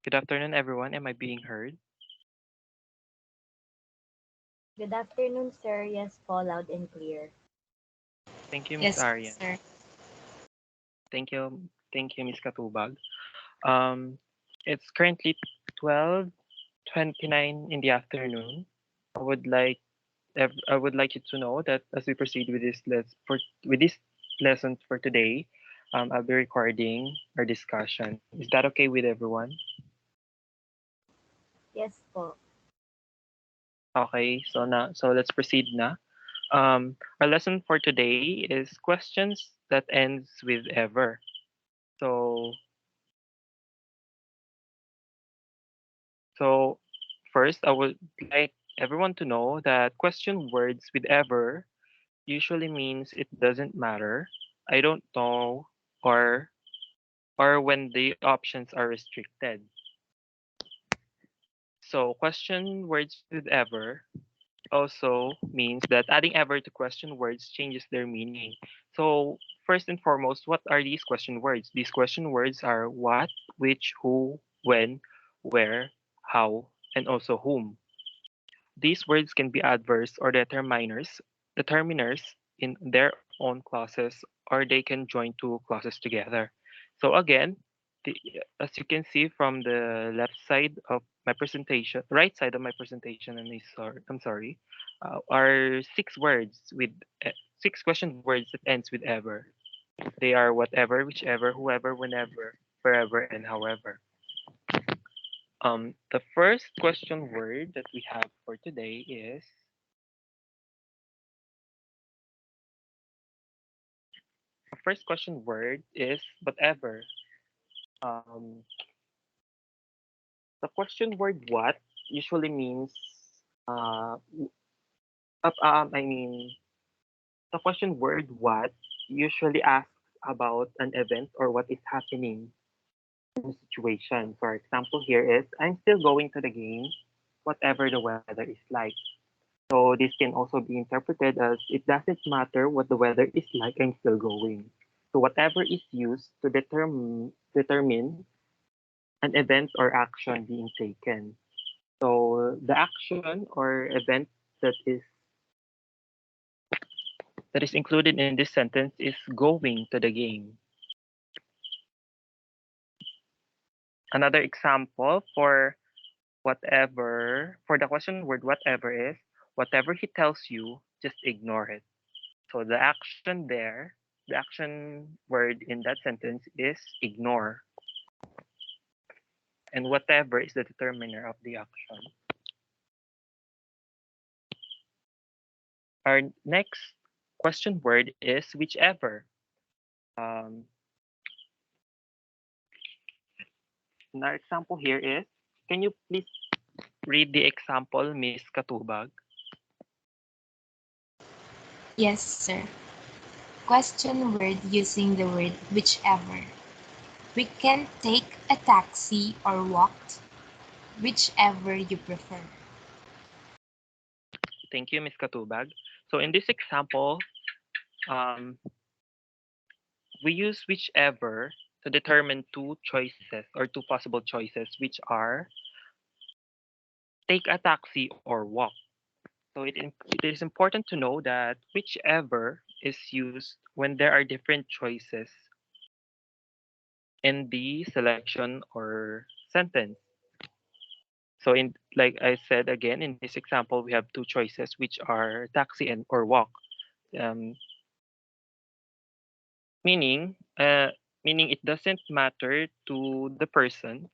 Good afternoon, everyone. Am I being heard? Good afternoon, sir. Yes po, loud and clear. Thank you, Miss Yes, Arian. sir. Thank you, Miss Katubag. Um, it's currently 12:29 in the afternoon. I would like I would like you to know that as we proceed with this lesson for today, I'll be recording our discussion. Is that okay with everyone? Yes po. Okay, so let's proceed na. Our lesson for today is questions that ends with ever. So So, first, I would like everyone to know that question words with ever usually means it doesn't matter, I don't know, or when the options are restricted. So, question words with ever also means that adding ever to question words changes their meaning. So, first and foremost, what are these question words? These question words are what, which, who, when, where, how, and also whom. These words can be adverbs or determiners in their own clauses, or they can join two clauses together. So again, the, as you can see from the left side of my presentation, right side of my presentation, and I'm sorry, are six question words that ends with ever. They are whatever, whichever, whoever, whenever, wherever, and however. The first question word that we have for today is first question word is whatever. Um, the question word what usually means uh, I mean the question word what usually asks about an event or what is happening in a situation. For example, here is I'm still going to the game, whatever the weather is like. So this can also be interpreted as it doesn't matter what the weather is like, I'm still going. So whatever is used to determine an event or action being taken. So the action or event that is that is included in this sentence is going to the game. Another example for the question word whatever is whatever he tells you, just ignore it. So the action word in that sentence is ignore, and whatever is the determiner of the action. Our next question word is whichever. Um, and our example here is, can you please read the example, Miss Katubag? Yes, sir. Question word using the word whichever. We can take a taxi or walk, whichever you prefer. Thank you, Miss Katubag. So in this example, um, we use whichever to determine two choices or two possible choices, which are take a taxi or walk. So it is important to know that whichever is used when there are different choices in the selection or sentence. So in like I said again in this example, we have two choices which are taxi and or walk. Um, meaning meaning it doesn't matter to the person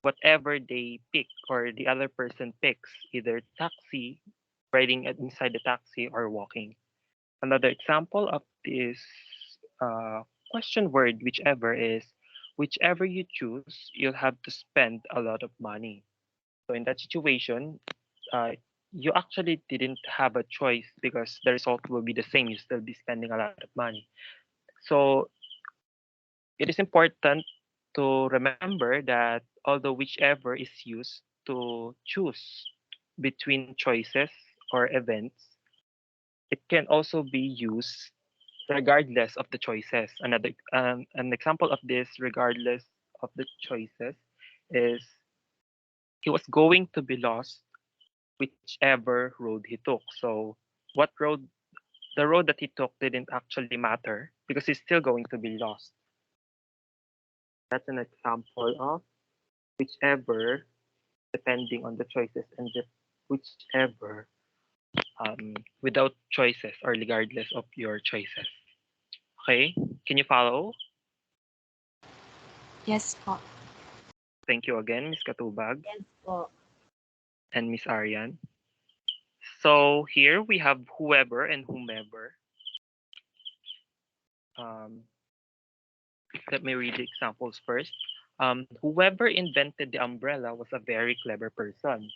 whatever they pick or the other person picks, either taxi, riding inside the taxi, or walking. Another example of this question word whichever is whichever you choose, you'll have to spend a lot of money. So in that situation, uh, you actually didn't have a choice because the result will be the same. You still be spending a lot of money. So it is important to remember that although whichever is used to choose between choices or events, it can also be used regardless of the choices. An example of this regardless of the choices is he was going to be lost whichever road he took. So what road the road that he took didn't actually matter because he's still going to be lost. That's an example of whichever depending on the choices and the whichever without choices or regardless of your choices. Okay, can you follow? Yes po. Thank you again, Miss Katubag Yes po. and Miss Arian. So here we have whoever and whomever. Um, Let me read the examples first. Whoever invented the umbrella was a very clever person.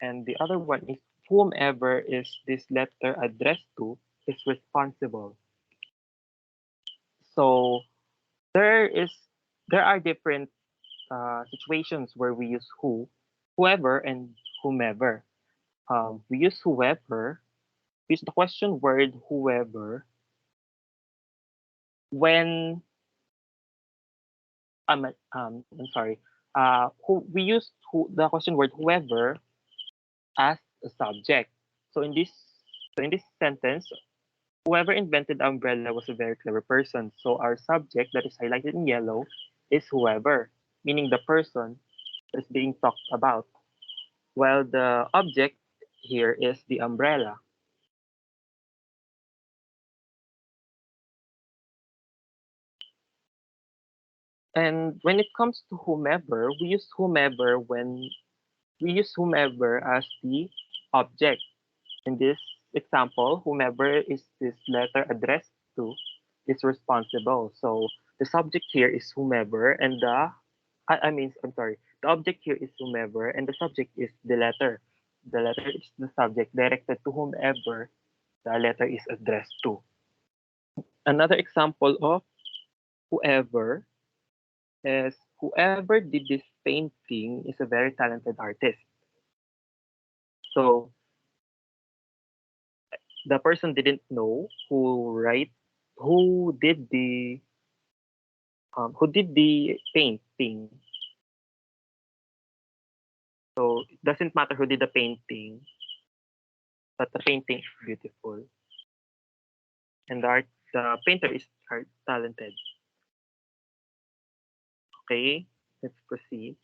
And the other one is whomever is this letter addressed to is responsible. So there is there are different situations where we use whoever, and whomever. We use whoever, we use the question word whoever when I'm sorry. We use the question word whoever as a subject. So in this sentence, whoever invented the umbrella was a very clever person. So our subject that is highlighted in yellow is whoever, meaning the person that is being talked about. While the object here is the umbrella. And when it comes to whomever, we use whomever as the object. In this example, whomever is this letter addressed to is responsible. So the subject here is whomever, and I'm sorry, the object here is whomever, and the subject is the letter. The letter is the subject directed to whomever the letter is addressed to. Another example of whoever is whoever did this painting is a very talented artist. So the person didn't know who did the painting. So it doesn't matter who did the painting, but the painting is beautiful, and the painter is talented. Okay, let's proceed.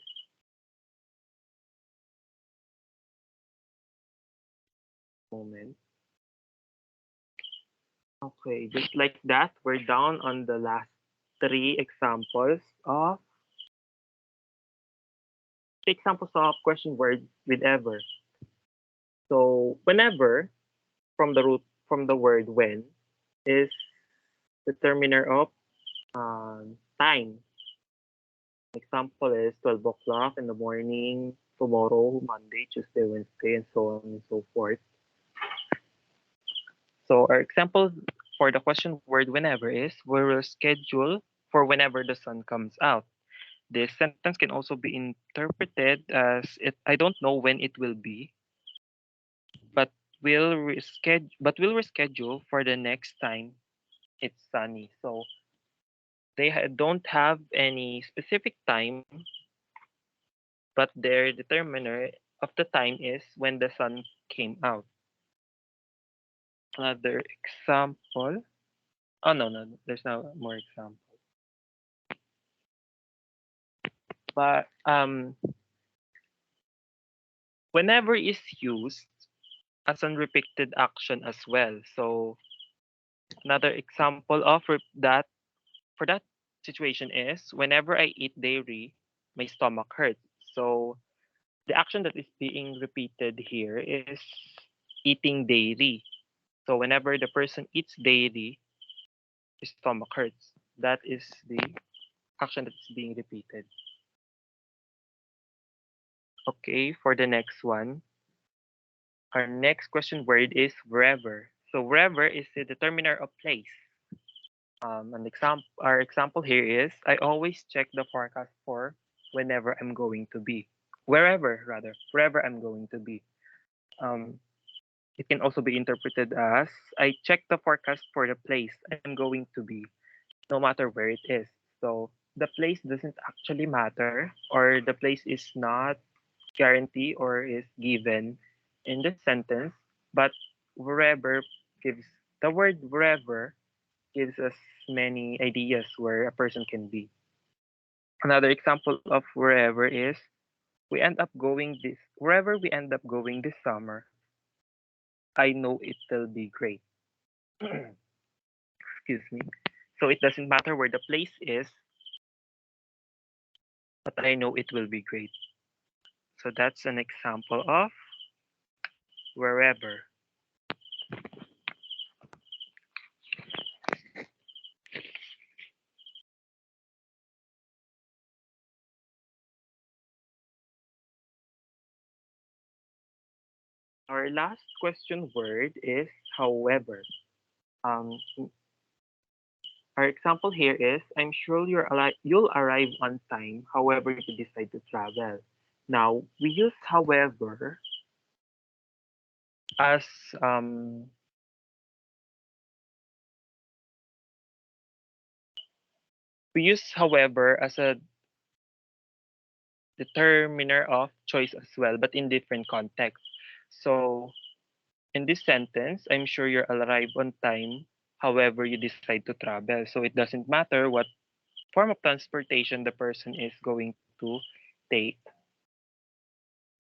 Moment. Okay, just like that, we're down on the last three examples of question words with ever. So whenever from the word when is determiner of time. Example is 12 o'clock in the morning, tomorrow, Monday, Tuesday, Wednesday, and so on and so forth. So our example for the question word whenever is we will schedule for whenever the sun comes out. This sentence can also be interpreted as I don't know when it will be, but we'll reschedule for the next time it's sunny. So they don't have any specific time, but their determiner of the time is when the sun came out. Another example. Oh no, there's no more example. But whenever is used as an repeated action as well. So another example of that for that situation is whenever I eat dairy, my stomach hurts. So the action that is being repeated here is eating dairy. So whenever the person eats dairy, his stomach hurts. That is the action that's being repeated. Okay, for the next one, our next question word is wherever. So wherever is the determiner of place. Our example here is I always check the forecast for whenever I'm going to be. Wherever I'm going to be. Um, it can also be interpreted as I check the forecast for the place I'm going to be, no matter where it is. So the place doesn't actually matter, or the place is not. guarantee or is given in the sentence, but wherever gives the word wherever gives us many ideas where a person can be. Another example of wherever is we end up going this wherever we end up going this summer, I know it will be great. Excuse me. So it doesn't matter where the place is, but I know it will be great. So that's an example of wherever. Our last question word is however. Um, our example here is I'm sure you'll arrive on time, however you decide to travel. Now we use however as um, we use however as a determiner of choice as well, but in different contexts. So in this sentence, I'm sure you'll arrive on time, however you decide to travel. So it doesn't matter what form of transportation the person is going to take,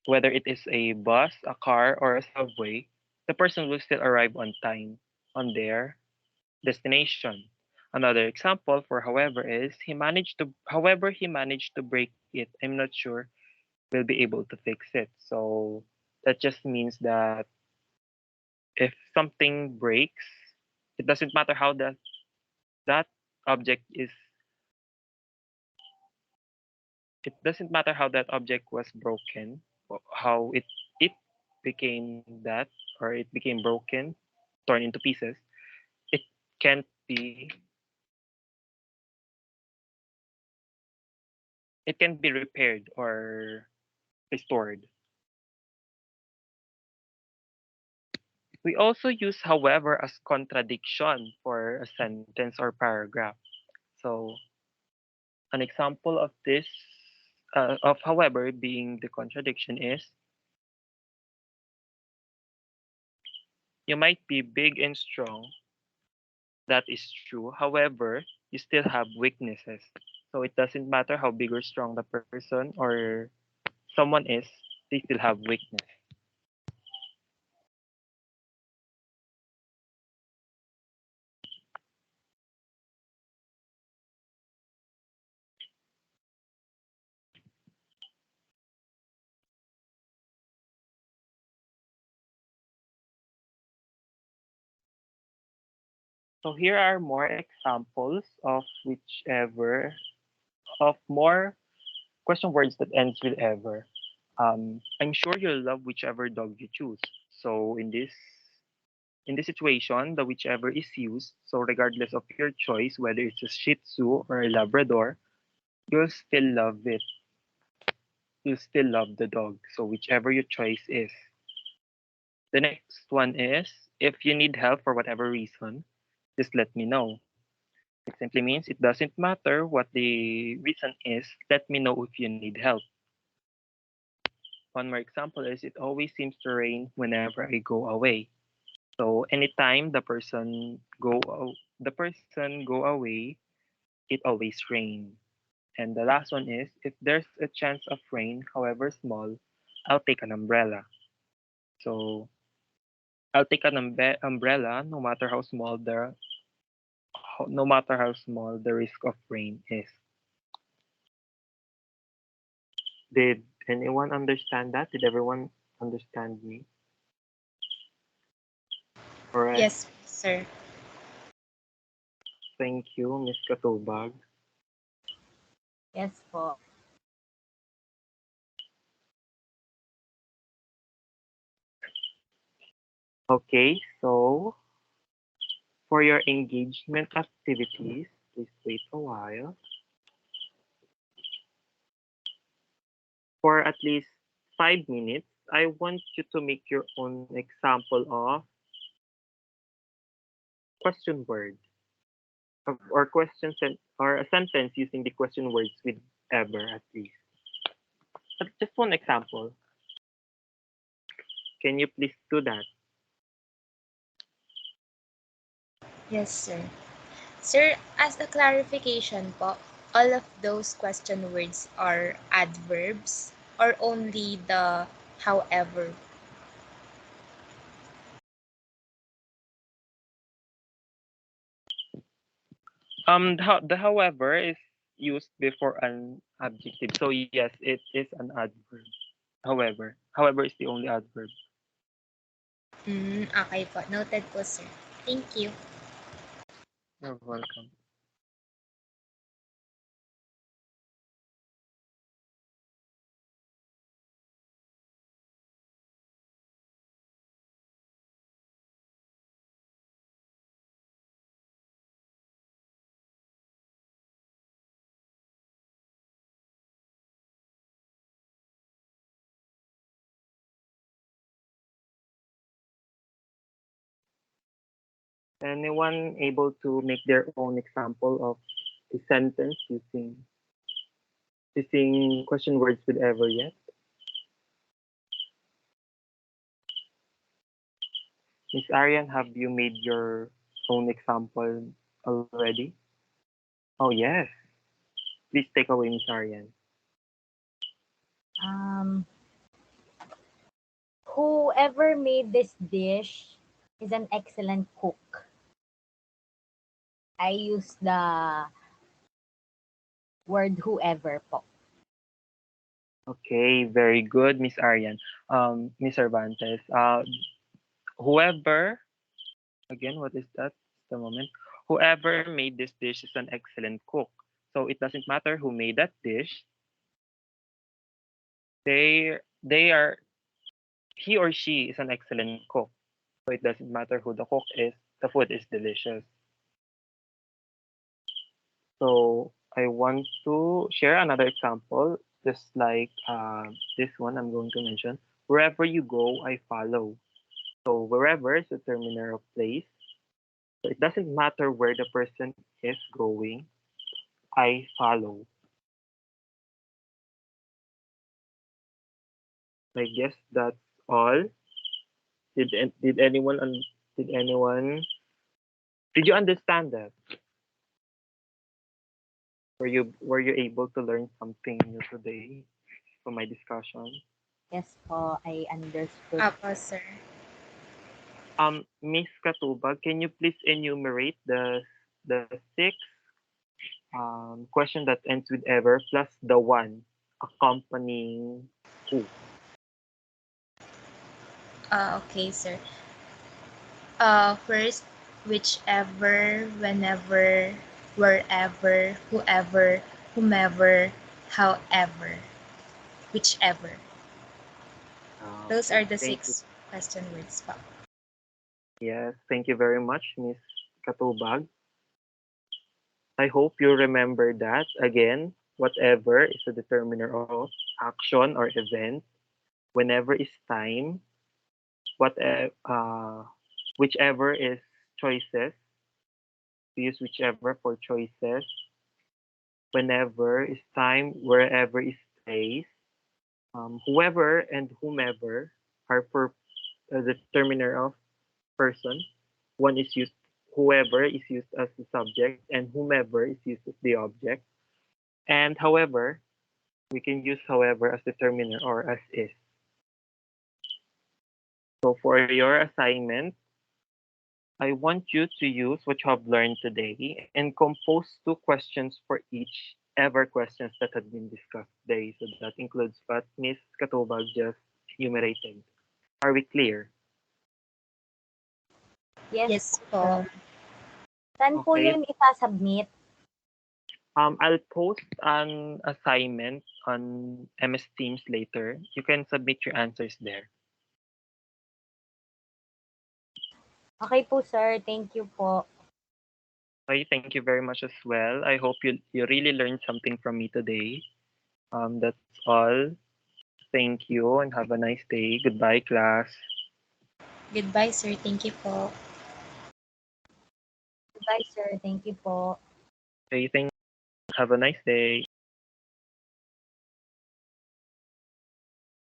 whether it is a bus, a car, or a subway, the person will still arrive on time on their destination. Another example for however is he managed to break it. I'm not sure we'll be able to fix it. So that just means that if something breaks, it doesn't matter how that object is it doesn't matter how that object was broken, how it became that or it became broken, torn into pieces. It can't be it can be repaired or restored. We also use however as contradiction for a sentence or paragraph. So an example of this of however being the contradiction is you might be big and strong. That is true. However, you still have weaknesses. So it doesn't matter how big or strong the person or someone is, they still have weakness. So here are more examples of whichever of more question words that ends with ever. I'm sure you'll love whichever dog you choose. So in this situation, the whichever is used. So regardless of your choice, whether it's a Shih Tzu or a Labrador, you'll still love it. You'll still love the dog. So whichever your choice is. The next one is if you need help for whatever reason, just let me know. It simply means it doesn't matter what the reason is, let me know if you need help. One more example is it always seems to rain whenever I go away. So anytime the person go away, it always rain. And the last one is if there's a chance of rain, however small, I'll take an umbrella. So I'll take an umbrella no matter how small the risk of rain is. Did anyone understand that? Did everyone understand me? All right. Yes, sir. Thank you, Miss Katubag. Yes po. Okay, so for your engagement activities, please wait a while. For at least 5 minutes, I want you to make your own example of question word or or a sentence using the question words with ever at least. Just one example. Can you please do that? Yes, sir. Sir, as a clarification po, all of those question words are adverbs or only the however? The however is used before an adjective. So yes, it is an adverb. However is the only adverb. Okay po. Noted po, sir. Thank you. You're welcome. Anyone able to make their own example of a sentence using question words with ever yet? Miss Arian, have you made your own example already? Oh yes. Please take away, Miss Arian. Um, whoever made this dish is an excellent cook. I use the word whoever po. Okay, very good, Miss Arian. Miss Cervantes. Whoever, again, what is that? Just a moment. Whoever made this dish is an excellent cook. So it doesn't matter who made that dish. They are he or she is an excellent cook. So it doesn't matter who the cook is. The food is delicious. So I want to share another example, just like this one I'm going to mention. Wherever you go, I follow. So wherever is a terminer of place. So it doesn't matter where the person is going. I follow. I guess that's all. Did anyone did anyone did you understand that? Were you able to learn something new today from my discussion? Yes po, I understood. Apo, sir. Miss Katubag, can you please enumerate the six question that ends with ever plus the one accompanying who? Okay, sir. First, whichever, whenever, wherever, whoever, whomever, however, whichever. Those Okay, are the thank you. 6 question words po. Yes, thank you very much, Miss Katubag. I hope you remember that. Again, whatever is a determiner of action or event. Whenever is time. Whichever is choices. We use whichever for choices. Whenever is time. Wherever is place. Whoever and whomever are for the determiner of person. One is used. Whoever is used as the subject, and whomever is used as the object. And however, we can use however as determiner or as is. So for your assignment, I want you to use what you have learned today and compose two questions for each ever questions that had been discussed today. So that includes what Miss Katobag just enumerated. Are we clear? Yes Yes po, po. sir. Saan po Okay. yun isasubmit? I'll post an assignment on MS Teams later. You can submit your answers there. Okay po, sir. Thank you po. Okay, thank you very much as well. I hope you really learned something from me today. That's all. Thank you and have a nice day. Goodbye, class. Goodbye, sir. Thank you po. Goodbye, sir. Thank you po. Okay, thank. Have a nice day.